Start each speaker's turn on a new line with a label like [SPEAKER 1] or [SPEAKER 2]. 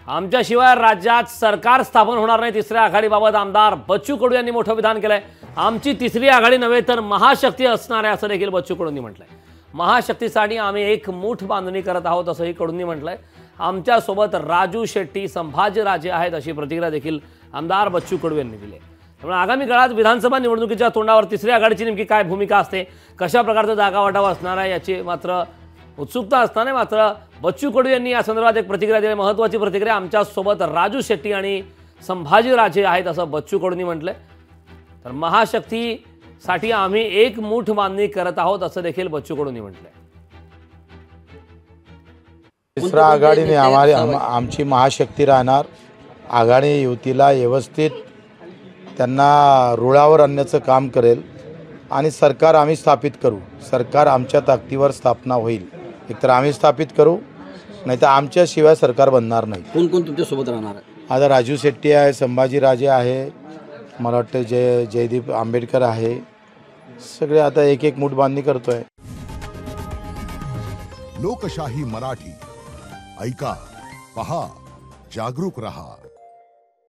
[SPEAKER 1] आमच्याशिवाय राज्यात सरकार स्थापन होणार नाही। तिसऱ्या आघाडीबाबत आमदार बच्चू कडू यांनी मोठं विधान केलंय। आमची तिसरी आघाडी नव्हे तर महाशक्ती असणार आहे असं देखील बच्चू कडूंनी म्हटलंय। महाशक्तीसाठी आम्ही एक मूठ बांधणी करत आहोत असंही कडूंनी म्हटलंय। आमच्यासोबत राजू शेट्टी संभाजीराजे आहेत अशी प्रतिक्रिया देखील आमदार बच्चू कडू यांनी दिली आहे। त्यामुळे आगामी काळात विधानसभा निवडणुकीच्या तोंडावर तिसऱ्या आघाडीची नेमकी काय भूमिका असते, कशा प्रकारचा जागावाटावा असणार आहे याची मात्र उत्सुकता असताना मात्र बच्चू कडू यांनी या संदर्भात एक प्रतिक्रिया दिली। महत्त्वाची प्रतिक्रिया, आमच्यासोबत राजू शेट्टी आणि संभाजीराजे आहेत असं बच्चू कडूंनी म्हटलंय। तर महाशक्तीसाठी आम्ही एक मूठ बांधणी करत आहोत असं देखील बच्चू कडूंनी म्हटलंय।
[SPEAKER 2] तिसऱ्या आघाडीने आमची महाशक्ती राहणार। आघाडी युतीला व्यवस्थित त्यांना रुळावर आणण्याचं काम करेल आणि सरकार आम्ही स्थापित करू। सरकार आमच्या ताकदीवर स्थापना होईल। एकतर आम्ही स्थापित करू, नाहीतर आमच्याशिवाय सरकार बनणार नाही।
[SPEAKER 3] कोण कोण तुमच्यासोबत राहणार आहे?
[SPEAKER 2] आता राजू शेट्टी आहे, संभाजीराजे आहे, मला वाटतं जयदीप आंबेडकर आहे। सगळे आता एक एक मूठ बांधणी करतोय।
[SPEAKER 4] लोकशाही मराठी ऐका, पहा, जागरूक रहा।